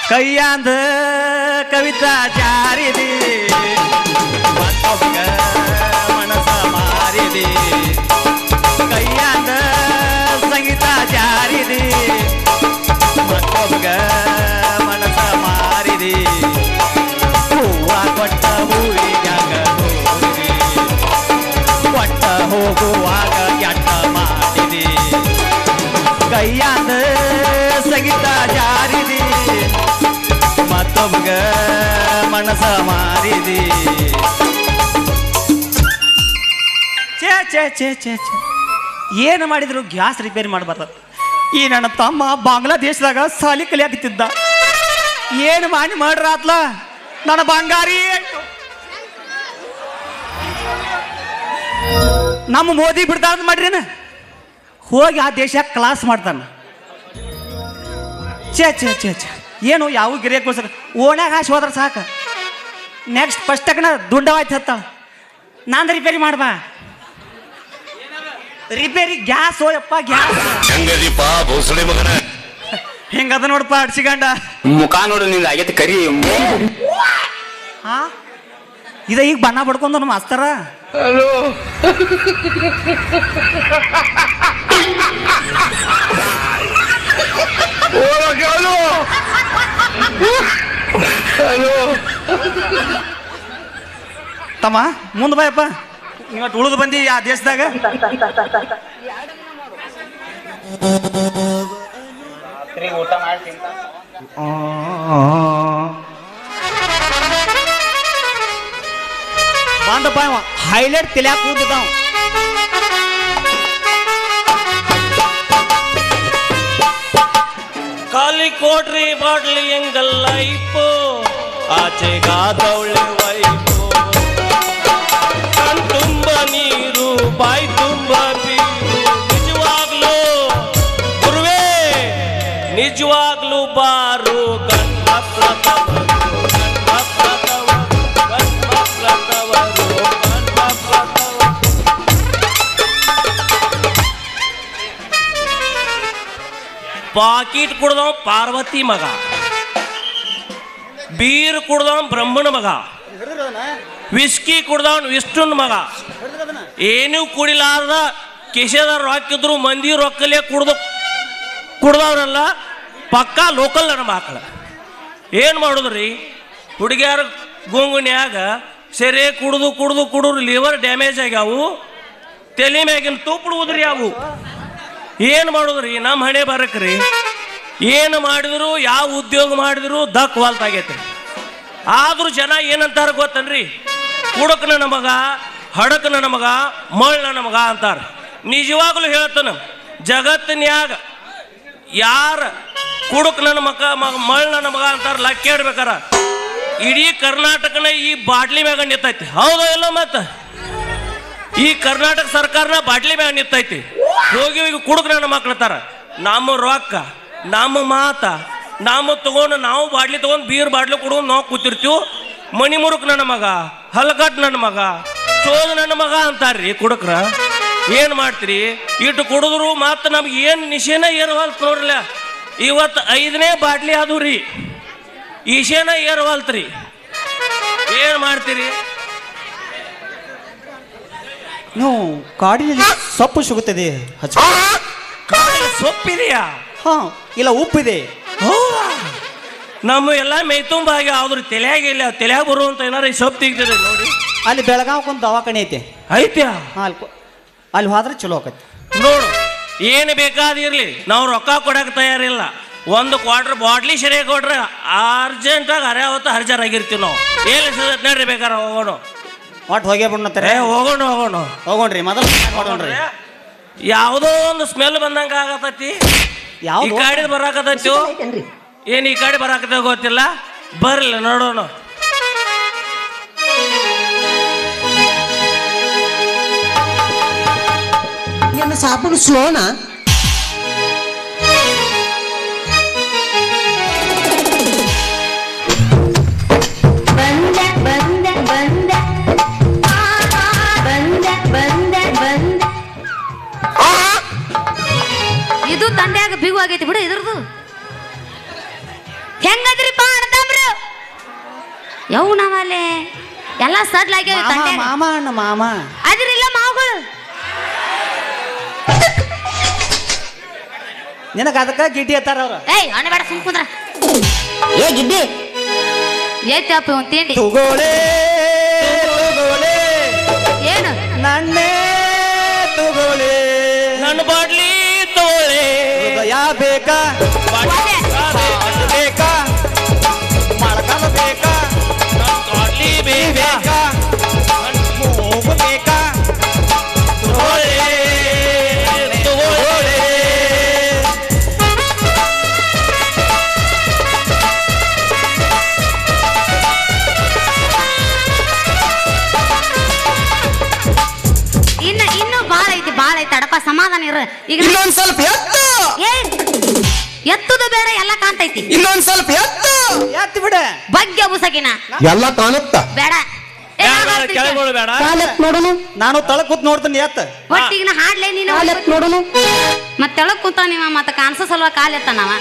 ಕೈಯಾಂದ ಕವಿತಾ ಜಾರಿದಿ ಮತ್ತೊಬ್ಬ ಮನಸ ಮಾರಿದಿ ಕೈಯಾಂದ ಸಂಗೀತ ಜಾರಿದಿ ಮತ್ತೊಬ್ಬ ಮನಸ ಮಾರಿದಿ ಹೂವ ಕೊಟ್ಟ ಹೂವಿಗಾಗ ಹೋಗಿದಿ ಕೊಟ್ಟ ಹೋಗುವಾಗ ಎಟ್ಟ ಮಾಡಿದಿ ಕೈಯಾಂದ ಸಂಗೀತ ಜಾರಿದಿ ಮತ್ತೊಬ್ಬ ಮನಸ ಮಾರಿದಿ ಚೇ ಏನು ಮಾಡಿದ್ರು ಗ್ಯಾಸ್ ರಿಪೇರಿ ಮಾಡಬಾರ್ದು. ಈ ನನ್ನ ತಮ್ಮ ಬಾಂಗ್ಲಾದೇಶದಾಗ ಸಾಲಿ ಕಲಿಯಾಕತ್ತಿದ್ದ. ಏನು ಮಾಡಿ ಮಾಡ್ರಾತ್ಲ ನನ್ನ ಬಂಗಾರಿ. ನಮ್ಮ ಮೋದಿ ಬಿಡ್ತಾರ ಮಾಡ್ರಿನ ಹೋಗಿ ಆ ದೇಶ ಕ್ಲಾಸ್ ಮಾಡ್ತಾನ. ಛೇ ಏನು ಯಾವ ಗಿರಿಯಕ್ಕೋಸ್ಕರ ಓಣ್ಯಾಗ ಹಾಸಿ ಹೋದ್ರೆ ಸಾಕು. ನೆಕ್ಸ್ಟ್ ಫಸ್ಟಕ್ಕನ ದುಡ್ಡವಾಯ್ತು ಹತ್ತಾಳ. ನಾನು ರಿಪೇರಿ ಮಾಡ್ಬಾ ರಿಪೇರಿ ಗ್ಯಾಸ್ ಹೋಯಪ್ಪ ಗ್ಯಾಸ್ ಹೆಂಗದ ನೋಡಪ್ಪ ಅಡ್ಸಿಗಂಡ ಮುಖ ನೋಡು ನಿಂದ ಆಗೈತಿ ಕರಿ. ಹಾ ಇದ ಈಗ ಬಣ್ಣ ಬಡ್ಕೊಂಡು ನಮ್ಮ ಮಾಸ್ತರ. ಹಲೋ ತಮ್ಮ ಮುಂದೆ ಬಾಯಪ್ಪ. ಇವತ್ತು ಉಳಿದು ಬಂದಿ ಆ ದೇಶದಾಗ. ಬಾಂಧಪ್ಪ ಹೈಲೈಟ್ ತಿಳಿಯಾಕ ಕೂದಿದ್ದಾವ. ಖಾಲಿ ಕೋಟ್ರಿ ಬಾಟ್ಲಿ ಎಂಗಲ್ಲ ಇಪ್ಪು ಆಚೆಗಾದವಳೆ ವೈಪು ಕಣ್ ತುಂಬ ನೀರು ಬಾಯಿ ತುಂಬ ಬೀರು ನಿಜವಾಗ್ಲೂ ಗುರುವೇ ನಿಜವಾಗ್ಲೂ ಬಾರು ಗಣ್ಮಕ್ಳತವರು ಪಾಕಿಟ್ ಕುಡ್ದವ ಪಾರ್ವತಿ ಮಗ, ಬೀರ್ ಕುಡ್ದವ ಬ್ರಹ್ಮನ ಮಗ, ವಿಸ್ಕಿ ಕುಡ್ದವನ್ ವಿಷ್ಣುನ ಮಗ. ಏನೂ ಕುಡಿಲಾರ್ದ ಕಿಶೆದಾರ ರೊಕ್ಕಿದ್ರು ಮಂದಿ ರೊಕ್ಕಲೇ ಕುಡ್ದವ್ರಲ್ಲ ಪಕ್ಕಾ ಲೋಕಲ್ ನನ್ನ ಮಕ್ಕಳು. ಏನು ಮಾಡುದ್ರಿ ಹುಡುಗಿಯರ ಗುಂಗುನ್ಯಾಗ ಸೆರೆ ಕುಡ್ದು ಕುಡ್ದು ಕುಡಿದ್ರು ಲಿವರ್ ಡ್ಯಾಮೇಜ್ ಆಗ್ಯಾವು, ತಲೆ ಮ್ಯಾಗಿನ ತುಪ್ಪುಡುವುದ್ರಿ ಅವು. ಏನು ಮಾಡೋದ್ರಿ ನಮ್ಮ ಹಣೆ ಬರಕ್ರಿ. ಏನು ಮಾಡಿದ್ರು ಯಾವ ಉದ್ಯೋಗ ಮಾಡಿದ್ರು ದಕ್ ವಾಲ್ತಾಗೈತೆ. ಆದ್ರೂ ಜನ ಏನಂತಾರ ಗೊತ್ತನ್ರಿ, ಕುಡಕ್ ನನ್ನ ಮಗ, ಹಡಕ್ ನನ್ನ ಮಗ, ಮಳ್ ನನ್ನ ಮಗ ಅಂತಾರ. ನಿಜವಾಗ್ಲೂ ಹೇಳ್ತಾನ ಜಗತ್ತಿನ್ಯಾಗ ಯಾರ ಕುಡಕ್ ನನ್ನ ಮಗ ಮಳ್ ನನ್ನ ಮಗ ಅಂತಾರ ಲಕ್ಕ ಇಡ್ಬೇಕಾರ ಇಡೀ ಕರ್ನಾಟಕನ ಈ ಬಾಟ್ಲಿ ಮ್ಯಾಗ ನಿಂತೈತಿ. ಹೌದಾ ಇಲ್ಲ? ಮತ್ತ ಈ ಕರ್ನಾಟಕ ಸರ್ಕಾರನ ಬಾಟ್ಲಿ ಮ್ಯಾಗ ನಿಂತೈತಿ. ಹೋಗಿ ಕುಡುಕ್ ನನ್ನ ಮಕ್ಳತಾರ. ನಮ್ಮ ರೊಕ್ಕ ನಮ್ಮ ಮಾತ ನಮ್ಮ ತಗೊಂಡು ನಾವು ಬಾಟ್ಲಿ ತಗೊಂಡು ಬೀರ್ ಬಾಟ್ಲಿ ಕುಡ್ಕೊಂಡು ನಾವು ಕೂತಿರ್ತೀವಿ. ಮಣಿ ಮುರುಕ್ ನನ್ನ ಮಗ, ಹಲ್ಗಟ್ ನನ್ನ ಮಗ, ಚೋದ್ ನನ್ನ ಮಗ ಅಂತಾರ್ರಿ ಕುಡುಕ್ರ. ಏನು ಮಾಡ್ತೀರಿ? ಇಟ್ಟು ಕುಡಿದ್ರು ಮಾತ್ರ ನಮ್ಗೆ ಏನು ನಿಶೇನ ಏರ್ವಾಲ್ತ್ ನೋಡ್ರಲ್ಲ. ಇವತ್ತು 5ನೇ ಬಾಟ್ಲಿ ಅದು ರೀ, ಈಶೇನ ಏರ್ವಾಲ್ತ್ರಿ. ಏನು ಮಾಡ್ತೀರಿ? ನೀವು ಕಾಡಿನಲ್ಲಿ ಸೊಪ್ಪು ಸಿಗುತ್ತದೆ. ಕಾಡಿನ ಸೊಪ್ಪಿದೆಯಾ? ಹಾ ಇಲ್ಲ ಉಪ್ಪಿದೆ. ನಮ್ಮ ಎಲ್ಲ ಮೈತುಂಬ ಆಗಿ ಯಾವ್ದ್ರ ತಲೆಯಾಗಿಲ್ಲ, ತಲೆಯಾಗ ಬರುವಂತ ಏನಾರ ಈ ಸೊಪ್ಪು ತೆಗ್ದಿದೆ ನೋಡಿ. ಅಲ್ಲಿ ಬೆಳಗಾವ್ಕೊಂದು ದವಾಖಾನೆ ಐತೆ. ಐತ್ಯಾ? ಅಲ್ಲಿ ಹೋದ್ರೆ ಚಲೋ ಆಕತಿ ನೋಡು. ಏನು ಬೇಕಾದಿರ್ಲಿ ನಾವು ರೊಕ್ಕ ಕೊಡಕ್ಕೆ ತಯಾರಿಲ್ಲ. 1 ಕ್ವಾರ್ಟರ್ ಬಾಟ್ಲಿ ಸರಿಯ ಕೊಟ್ರೆ ಅರ್ಜೆಂಟಾಗಿ ಹರ್ಯಾವತ್ತು ಹರ್ಜಾರಾಗಿರ್ತೀವಿ ನಾವು. ಏನು ನಡ್ರಿ ಬೇಕಾರೆ ಹೋಗೋಣ. ಒಟ್ಟು ಹೋಗೇ ಬಿಡ್ತಾರೆ. ಹೋಗೋಣ್ರಿ ಮೊದಲು ಮಾಡೋಣ್ರಿ. ಯಾವುದೋ ಒಂದು ಸ್ಮೆಲ್ ಬಂದಂಗೆ ಆಗತೈತಿ. ಈ ಗಾಡಿ ಬರಾಕತೈತಿ. ಏನು ಈ ಗಾಡಿ ಬರಾಕತ್ತ ಗೊತ್ತಿಲ್ಲ. ಬರ್ಲಿ ನೋಡೋಣ. ನಿನ್ನ ಸಾಬೂನು ಸ್ಲೋನಾ? ಇದು ತಂಡ್ಯಾಗ ಬಿಗು ಆಗೈತಿ ಬಿಡು. ಇದ್ರದು ಹೆಂಗದ್ರಿಪ್ಪ? ಯವು ನಾವಲ್ಲೇ ಎಲ್ಲ ಸಡ್ಲಾಗ್ಯಾವ ಮಾಮ ತಂದೆ ಮಾಮ ಅಣ್ಣ ಮಾಮ ಅದಿರಿಲ್ಲ ಮಾವುಗಳು ನಿನಗ ಅದಕ್ಕ ಗಿಡ್ಡಿ ಎತ್ತಾರ ಅವ್ರ ಏಯ್ ಅಣ್ಣ ಬೇಡ ಸುಮ್ ಕುಂದ್ರ ಏ ಗಿಡ್ಡಿ ಏತಪ್ಪ ಒಂದು ತಿಂಡಿ ತುಗೋಳೆ ತುಗೋಳೆ ಏನು ನನ್ನೇ ತುಗೋಳೆ ನನ್ನ ಬಾಡ್ಲಿ ತೋಳೆ ಹೃದಯ ಬೇಕಾ ಒಲೆ. ಹಾಲು ಬೇಕಾ ಮಳಕಲ ಬೇಕಾ ಬಾಡ್ಲಿ ಬೇಕಾ ಮೂಗು ಬೇಕಾ ತುಗೋಳೆ ತುಗೋಳೆ ಇನ್ನು ಬಾಳ ಐತಿ ಅಡಪ ಸಮಾಧಾನ ಇರ ಈಗ ಇನ್ನೊಂದ್ ಸ್ವಲ್ಪ ಎತ್ತು ಏನ್ ಎತ್ತುದು ಬೇರೆ ಎಲ್ಲ ಕಾಣ್ತೈತಿ ಇನ್ನೊಂದ್ ಸ್ವಲ್ಪ ಎತ್ತು ಎತ್ತಿ ಬಿಡ ಬಗ್ಗೆ ಬುಸಕಿನ ಎಲ್ಲ ಕಾಣುತ್ತ ಬೇಡ ಏ, ನಾ ಬರ್ತೀನಿ. ಕೆಳಗೋಳು ಬೇಡ ಕಾಲೆತ್ ನೋಡೋಣ ನಾನು ತಳಕ್ ಕೂತ್ ನೋಡ್ತೀನಿ ಎತ್ತ ಒಟ್ಟಿಗೆ ನಾ ಹಾಡ್ಲೇ ನೀನು ಕಾಲೆತ್ ನೋಡೋಣ ಮತ್ತೆ ತೆಳಗ್ ಕುಂತ ನೀವ ಮತ್ತ ಕಾಣಿಸೋ ಸಲುವ ಕಾಲೆತ್ತನವ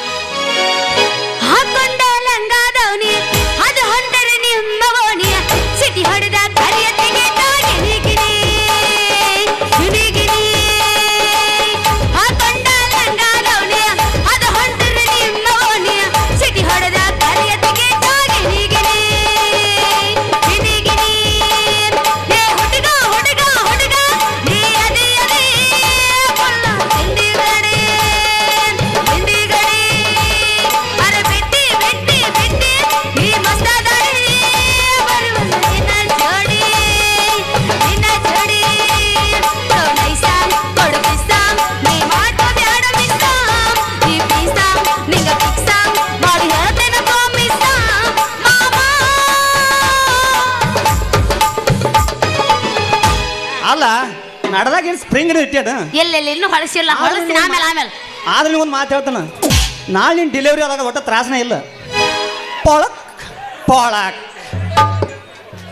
ಹಾಕೊಂಡ ಲಂಗಾದವನಿ ಅದು ಹೊಂಟರೆ ನಿಮ್ಮ ಓಣಿಯ ಸಿಟಿ ಹೊಡೆದ ಕರಿಯ ತೆಗೆದ ಗಿಣಿಗಿಣಿ ಗಿಣಿಗಿಣಿ ಹಾಕೊಂಡ ಲಂಗಾದವನಿ ಅದು ಹೊಂಟರೆ ನಿಮ್ಮ ಓಣಿಯ ಸಿಟಿ ಹೊಡೆದ ಕರಿಯ ತೆಗೆದ ಗಿಣಿಗಿಣಿ ಗಿಣಿಗಿಣಿ ಏ ಹುಡುಗ ಹುಡುಗ ಹುಡುಗ ನೀ ಅದೇ ಅದೇ ಕೊಲ್ಲ ಹಿಂದಿಗಡೆ ಹಿಂದಿಗಡೆ ಅರೆ ಬಿಟ್ಟಿ ಬಿಟ್ಟಿ ಬಿಟ್ಟಿ ನೀ ಮಸ್ತಾದಡಿ ಬರುವಲ್ಲ ನಿನ್ನ ಜೋಡಿ ನೈಸಾಂ ಕೊಡು ಪಿಸ್ತಾಂ ನೀ ಮಾಡೋ ಬ್ಯಾಡ ಮಿಸ್ತಾಂ ನೀ ಪಿಸ್ತಾಂ ನಿಂಗ ಪಿಕ್ಸಾಂ ಮಾಡಿ ಹೇಳ್ತೇನೆ ಮಿಸ್ತಾಂ ಮಾಮ ಅಲ್ಲ ನಡದಾಗ ಏನು ಸ್ಪ್ರಿಂಗ್ ಇಟ್ಟ್ಯಾಡ ಎಲ್ಲೆಲ್ಲಿ ಇನ್ನೂ ಹೊಳಸಿಲ್ಲ ಹೊಳಸ್ತೀನಿ ಆಮೇಲೆ ಆದ್ರೆ ನೀವು ಒಂದು ಮಾತು ಹೇಳ್ತಾನ ನಾಳೆ ನಿನ್ನ ಡೆಲಿವರಿ ಆದಾಗ ಒಟ್ಟ ತ್ರಾಸನೇ ಇಲ್ಲ ಪೊಳಕ್ ಪೊಳಕ್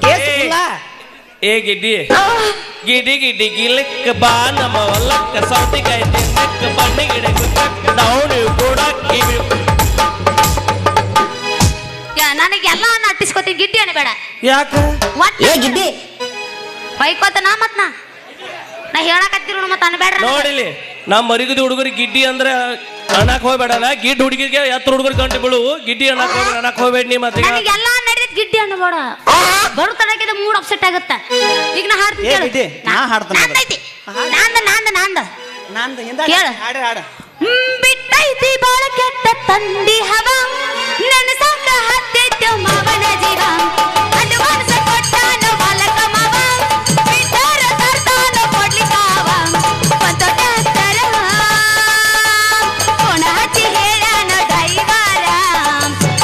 ಕೇಸಿಲ್ಲ ಏ ಗಿಡ್ಡಿ ಗಿಡಿ ಗಿಡಿ ಗಿಲಕ್ಕ ಬಾ ನಮ್ಮ ಹೊಲಕ್ಕ ಸೌತಿಕಾಯಿ ತಿನ್ನಕ್ಕ ಬಣ್ಣಿ ಗಿಡ ಗುದ್ದಕ್ಕ ಡೌನ್ ಕೂಡ ಕಿವಿ ನನಗೆಲ್ಲ ನಟ್ಟಿಸ್ಕೊತೀನಿ ಗಿಡ್ಡಿ ಅನ್ಬೇಡ ಯಾಕ ಏ ಗಿಡ್ಡಿ ಬೈಕೋತನ ಮತ್ ನಾ ಹೇಳಕತ್ತಿರು ಮತ್ತ ಅನ್ಬೇಡ್ರ ನೋಡಿಲಿ ನಮ್ಮ ಮರಿಗದ ಹುಡುಗರಿಗೆ ಗಿಡ್ಡಿ ಅಂದ್ರೆ ಅನ್ನಕ್ ಹೋಗ್ಬೇಡಲ್ಲ ಗಿಡ್ಡ ಹುಡುಗಿಗೆ ಎತ್ತ ಹುಡುಗರು ಗಂಟೆ ಬೀಳು ಗಿಡ್ಡಿ ಅನ್ನಕ್ ಹೋಗ್ಬೇಡ ನೀ ಮತ್ತೆ ನನಗೆಲ್ಲ ನಡೆದ್ ಗಿಡ್ಡಿ ಅನ್ಬೇಡ ಬರು ತಡಕಿದ ಮೂಡ್ ಅಪ್ಸೆಟ್ ಆಗುತ್ತ ಈಗ ನಾ ಹಾಡ್ತೀನಿ ಏ ಕೇಳು. ಗಿಡ್ಡಿ, ನಾ ಹಾಡ್ತೀನಿ ಅದು. ನಂದೈತಿ ನಂದ ನಂದು ಹಿಂದ ಕೇಳು. ಹಾಡ ಬಿಟ್ಟೈತಿ ಬಾಳ ಕೆಟ್ಟ ತಂದಿ ಹವ ನೆನಸಾಕ ಹತ್ತಿತ್ತು ಮಾವನ ಜೀವ ಅದು ಮನಸ ಕೊಟ್ಟಾನು ಬಾಲಕ ಮಾವ ಬಿಟ್ಟಾರ ತರ್ತಾನು ಕೊಡ್ಲಿಕ್ಕಾವ ಒಂದು ಟ್ಯಾಕ್ಟರ ಕೋಣ ಹಚ್ಚಿ ಹೇಳಾನ ಡ್ರೈವರ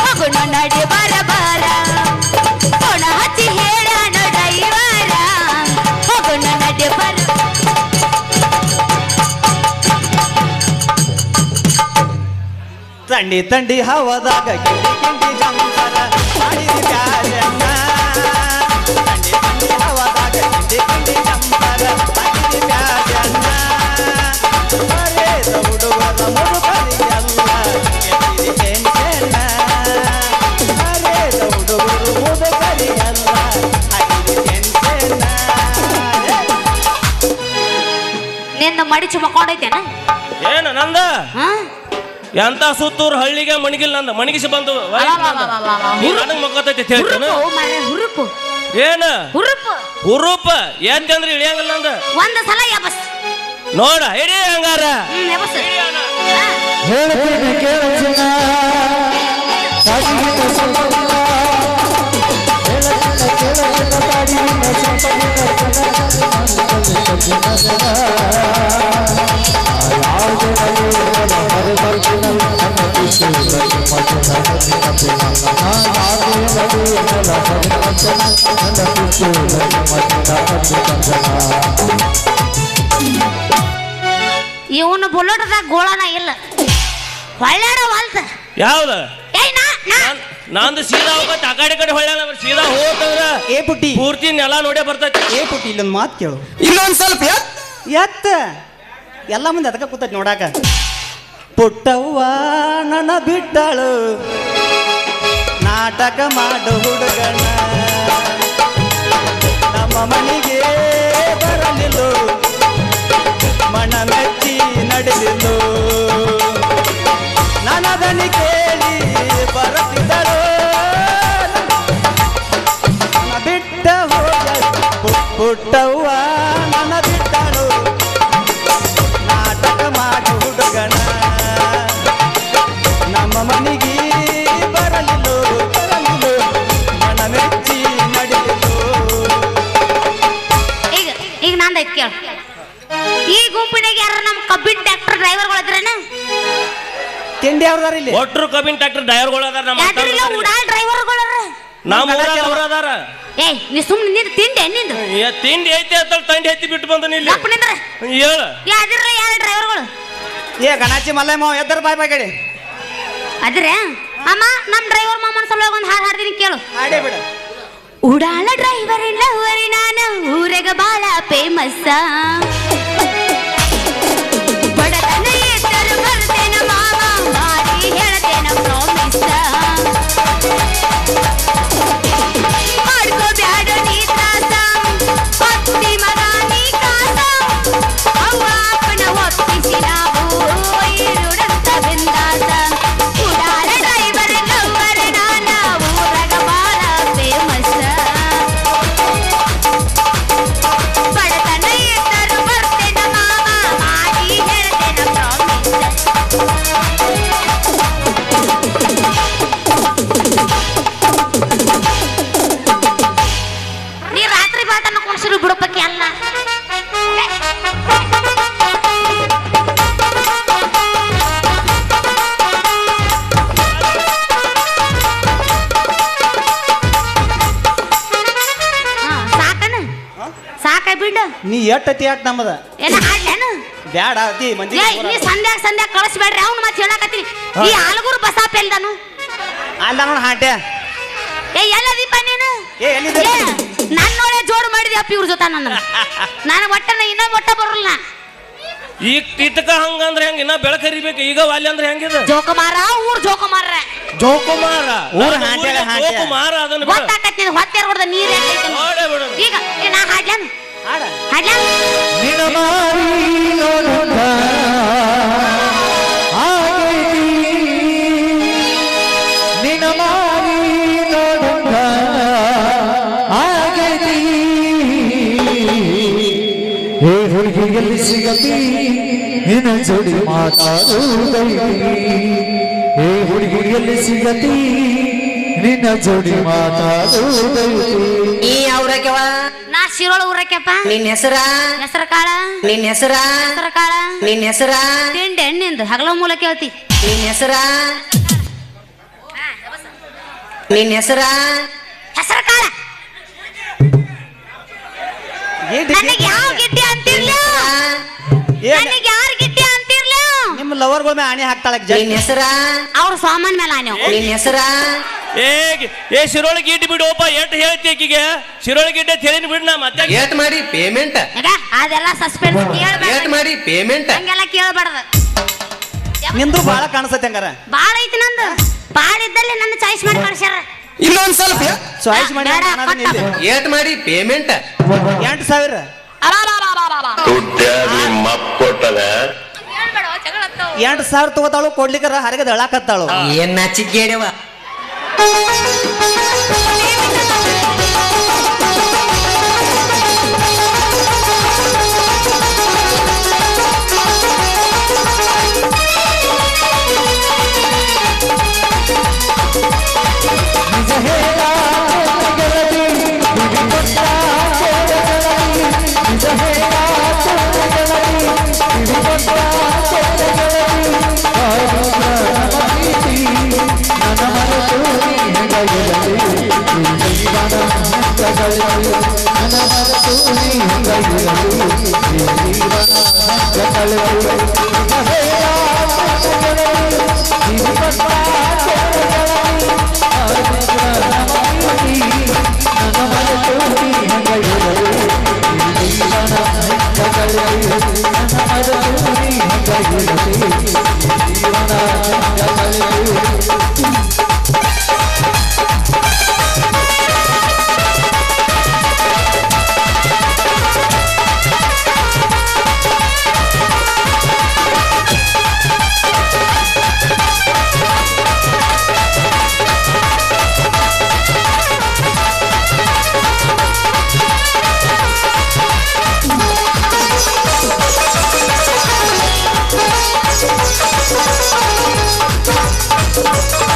ಮಗುನ ನಡಿ ಬರ ಬರ ಕೋಣ ಹಚ್ಚಿ ಹೇಳಾನ ಡ್ರೈವರ ಮಗುನ ನಡಿ ಬರ ತಂಡಿ ತಂಡಿ ಹವದಾಗ ಗಿಂಡಿ ಗಿಂಡಿ ಜಂಪರ ಮಾಡಿದಿ ಪ್ಯಾರನ್ನ ತಂಡಿ ತಂಡಿ ಹವದಾಗ ಗಿಂಡಿ ಗಿಂಡಿ ಜಂಪರ ಮಾಡಿದಿ ಪ್ಯಾರನ್ನ ಅರೇದ ಹುಡುಗರ ಮುಡುಕರಿಯಲ್ಲ ಎತ್ತಿದಿ ಟೆನ್ಷನ್ನ ಅರೇದ ಹುಡುಗರು ಮುಡುಕರಿಯಲ್ಲ ಹಾಕಿದಿ ಟೆನ್ಷನ್ನ ನಿನ್ನ ಮಡಿಚು ಮಕ್ಕೊಂಡೈತೇನ ಏನು ನಂದ ಹಾ ಎಂತ ಸುತ್ತೂರು ಹಳ್ಳಿಗೆ ಮಣಗಿಲ್ಲ ನಂದ ಮಣಗಿಸಿ ಬಂದು ನನಗ್ ಮಕ್ಕತೈತಿ ಹೇಳ್ತಾನ ಹುರುಪು ಏನ ಹುರುಪು ಹುರುಪ ಏನ್ಕಂದ್ರೆ ಇಳಿಯಂಗಿಲ್ಲ ನಂದ ಒಂದು ಸಲ ಎಬಸ್ ನೋಡ ಹಿಡಿ ಹಂಗಾರ ಎಬಸ್ ಹೇಳ್ತೀನಿ ಕೇಳಿಸಿನ ಸಾಗಿನ ಸಂಪರ್ಕ ಇವನು ಬುಲ್ಲಟದಾಗ ಗೋಳನ ಇಲ್ಲ ಹೊಳ್ಳಾಡ ವಾಲ್ತ ಯಾವ್ದ ಏಯ್ ನಾ ನಂದು ಸೀದಾ ಹೋಗತ್ತೆ ಆ ಕಡೆ ಹೊಳ್ಳ ಸೀದಾ ಹೋಗ್ತಂದ್ರ ಏ ಪುಟ್ಟಿ ಪೂರ್ತಿ ನೆಲ ನೋಡೇ ಬರ್ತೈತಿ ಏ ಪುಟ್ಟಿ ಇಲ್ಲೊಂದು ಮಾತು ಕೇಳು ಇನ್ನೊಂದ್ ಸ್ವಲ್ಪ ಎತ್ತ ಎಲ್ಲ ಮಂದಿ ಅದಕ್ಕೆ ಕೂತೈತಿ ನೋಡಾಕ ಪುಟ್ಟವ್ವ ನನ್ನ ಬಿಟ್ಟಳು ನಾ ನಾಟಕ ಮಾಡು ಹುಡುಗನ ನಮ್ಮ ಮನೆಗೆ ಬರಲಿಲ್ಲೋ ಮನ ಮೆಚ್ಚಿ ನಡೆದಿಲ್ಲೋ ನನ್ನದನಿ ಕೇಳಿ ಬರುತ್ತಿದ್ದಳು ನನ್ನ ಬಿಟ್ಟ ಹೋದ ಪುಟ್ಟವ್ವ ನನ್ನ ಬಿಟ್ಟಳು ನಾಟಕ ಮಾಡು ಹುಡುಗನ ನಮ್ಮ ಮನೆಗೆ ಬರಲಿಲ್ಲೋ ಮನ ಮೆಚ್ಚಿ ನಡೆದಿಲ್ಲೋ. ಈಗ ನಂದೈತ್ ಕೇಳ. ಈ ಗುಂಪಿನಾಗ ಯಾರ ನಮ್ಮ ಕಬ್ಬಿನ ಟ್ರ್ಯಾಕ್ಟರ್ ಡ್ರೈವರ್ಗಳು ಇದ್ರೇನ? ತಿಂಡಿ ಅವ್ರದಾರ ಇಲ್ಲಿ ಒಟ್ರು ಕಬ್ಬಿನ ಟ್ರ್ಯಾಕ್ಟರ್ ಡ್ರೈವರ್ಗಳು ಅದಾರ ನಮ್ಮ ಯಾವ್ದ್ರಿಲ್ಲ ಉಡಾಳ್ ಡ್ರೈವರ್ಗಳು ನಮ್ಮ ಊರಾಗ ಅವ್ರು ಅದಾರ. ಏ ನೀ ಸುಮ್ಮನೆ ನಿಂದು ತಿಂಡಿ ನಿಂದು ತಿಂಡಿ ಐತಿ ಅಂತ ತಂಡಿ ಐತಿ ಬಿಟ್ಟು ಬಂದ ಇಲ್ಲಿ ಅಪ್ಪ ನಿಂದ್ರ ಹೇಳ ಯಾವ್ದಿರಲ್ಲ ಯಾವ ಡ್ರೈವರ್ಗಳು ಏ ಗಣಾಚಿ ಮಲ್ಲಮ್ಮ ಎದ್ದರ ಬಾಯ್ ಬಾಯ್ ಕಡೆ ಅದ್ರೆ ಅಮ್ಮ ನಮ್ಮ ಡ್ರೈವರ್ ಮಾಮನ ಸಲುವಾಗಿ ಒಂದು ಹಾಡು ಹಾಡ್ತೀನಿ ಕೇಳು. ಹಾಡೇ ಬಿಡ. ಉಡಾಳ ಡ್ರೈವರ್ ಲವರಿ ನಾನು ಊರೆಗ ಬಾಳ ಫೇಮಸ್ ಬಡತನ ಎತ್ತರು ಬರ್ತೇನ ಮಾಮ ಬಾರಿ ಹೇಳ್ತೇನ ಪ್ರಾಮಿಸ್ ಮಾಡ್ಕೋ ಬ್ಯಾಡ ನೀ ತ್ರಾಸ ಭಕ್ತಿ ಮಗ ನೀ ಕಾಸ ಅವ್ವ ಅಪ್ಪನ ಒಪ್ಪಿಸಿ ನಾವು ಇರುಡಂತ ಬಿಂದಾಸ ಉಡಾಳ ಡ್ರೈವರ್ ಲವರ್ ನಾನ ಊರಗ ಬಾಳ ಫೇಮಸ್ ಬಡತನ ಎತ್ತರು ಬರ್ತೇನ ಮಾಮ ಮಾಡಿ ಹೇಳ್ತೇನ ಪ್ರಾಮಿಸ್ ನೀ ರಾತ್ರಿ ಬಾಟನ್ನ ಕುಣಿಸಿರು ಬಿಡಪ್ಪಕ್ಕೆ ಅಲ್ಲ ಸಾಕನ ಸಾಕ ಬಿಡು ನೀ ಎಟ್ಟತಿ ಆಟ ನಮ್ಮದ ಏನ ಹಾಡ್ಲೇನು ಬ್ಯಾಡ ಅತಿ ಮಂದಿ ಏ ನೀ ಸಂಧ್ಯಾ ಕಳಿಸ್ಬೇಡ್ರಿ ಅವ್ನು ಮತ್ತೆ ಹೇಳಕತ್ತೀನಿ ಈ ಆಲಗೂರು ಬಸಾಪ ಎಲ್ದಾನು ಅಲ್ಲ ನೋಡ ಹಾಟೆ ಏ ಎಲ್ಲ ದೀಪ ನೀನು ಏ ಎಲ್ಲಿದೆ ನನ್ನೋಳೆ ಜೋಡು ಮಾಡಿದಿ ಅಪ್ಪ ಇವ್ರ ಜೊತೆ ನನ್ನ ನಾನು ಒಟ್ಟನ ಇನ್ನೊಂದು ಒಟ್ಟ ಬರಲ್ಲ ಈಗ ತಿಟ್ಕ ಹಂಗಂದ್ರೆ ಹೆಂಗ ಇನ್ನ ಬೆಳಕ್ ಹರಿಬೇಕು ಈಗ ವಾಲ್ಯ ಅಂದ್ರೆ ಹೆಂಗಿದ ಜೋಕುಮಾರ ಊರ್ ಜೋಕುಮಾರ ಜೋಕುಮಾರ ಊರ ಹಾಂಟ್ಯಾಗ ಹಾಂಟ್ಯ. ಜೋಕುಮಾರ ಅದನ್ನ ಬಿಡು. ಗೊತ್ತಾಕತ್ತಿ ಹೊಟ್ಟೆ ಹೊಡೆದ ನೀರ್ ಯಾಕೈತೆ ನೋಡೇ ಬಿಡು. ಈಗ ಏ ನಾ ಹಾಡ್ಲಾನ ಹಾಡ ಹಾಡ್ಲಾನ ನಿನ್ನ ಮಾರಿ ನೋಡುತ್ತ ಆಗೈತಿ ನಿನ್ನ ಮಾರಿ ನೋಡುತ್ತ ಆಗೈತಿ ಹೇ ಹುಡುಗಿಯಲ್ಲಿ ಸಿಗತಿ ನಿನ್ನ ಜೋಡಿ ಮಾತಾಡುವುದೈತಿ ಹೇ ಹುಡುಗಿಯಲ್ಲಿ ಸಿಗತಿ ನಿನ್ನ ಜೋಡಿ ಮಾತಾಡುವುದೈತಿ ನೀ ಯಾವ್ರಕ್ಯವ ನಾ ಶಿರೋಳ ಊರಕ್ಕೆಪ್ಪ ನಿನ್ ಹೆಸರ ಹೆಸರ ಕಾಳ ನಿನ್ ಹೆಸರ ಹೆಸರ ಕಾಳ ನಿನ್ ಹೆಸರ ತಿಂಡಿ ಹೆಣ್ಣಿಂದು ಹಗಲ ಮೂಲ ಕೇಳ್ತಿ ನಿನ್ ಹೆಸರ ನಿನ್ ಹೆಸರ ಹೆಸರ ಕಾಳ ನನಗೆ ಯಾವ ಗಿಡ್ಡಿ ಅಂತಿರ್ಲ ನನಗೆ ಯಾರು ಗಿಡ್ಡಿ ಅಂತಿರ್ಲ ನಿಮ್ಮ ಲವರ್ಗಳ ಮೇಲೆ ಆಣಿ ಹಾಕ್ತಾಳೆ ನಿನ್ ಹೆಸರ ಅವ್ರ ಸಾಮಾನ್ ಮೇಲೆ ಆನೆ ನಿನ್ ಹೆಸರ ಏ ಶಿರೋಳಿಗೆ ಇಟ್ಟು ಬಿಡುವಪ್ಪ ಎಟ್ ಹೇಳ್ತಿ ಆಕಿಗೆ ಶಿರೋಳಿಗೆ ಇಟ್ಟು ಹೇಳಿನ ಬಿಡ್ ನಾ ಮತ್ತೆ ಏಟ್ ಮಾಡಿ ಪೇಮೆಂಟ್ ಈಗ ಅದೆಲ್ಲ ಸಸ್ಪೆನ್ಸ್ ಕೇಳಬೇಡ ಏಟ್ ಮಾಡಿ ಪೇಮೆಂಟ್ ಹಂಗೆಲ್ಲ ಕೇಳಬಾರ್ದು ನಿಂದು ಬಾಳ ಕಾಣಿಸ್ತೈತೆ ಹಂಗಾರ ಬಾಳ ಐತಿ ನಂದು ಬಾಳ ಇದ್ದಲ್ಲಿ ನನ್ನ ಚಾಯ್ಸ್ ಮಾಡಿ ಕಳ್ಸ್ಯಾರ ಇನ್ನೊಂದ್ ಸ್ವಲ್ಪ ಚಾಯ್ಸ್ ಮಾಡಿ ಬೇಡ, ಅನ್ನೋದನ್ನ ಇಲ್ಲಿ. ಏಟ್ ಮಾಡಿ ಪೇಮೆಂಟ್ 8,000 ದುಡ್ಡಾಗಿ ಮಕ್ಕೊಟ್ಟದ 8,000 ತಗೋತಾಳು ಕೊಡ್ಲಿಕ್ಕರ ಹರಗದ ಹೇಳಾಕತ್ತಾಳು ಏನ್ ನಾಚಿಗೇಡವ ¡Suscríbete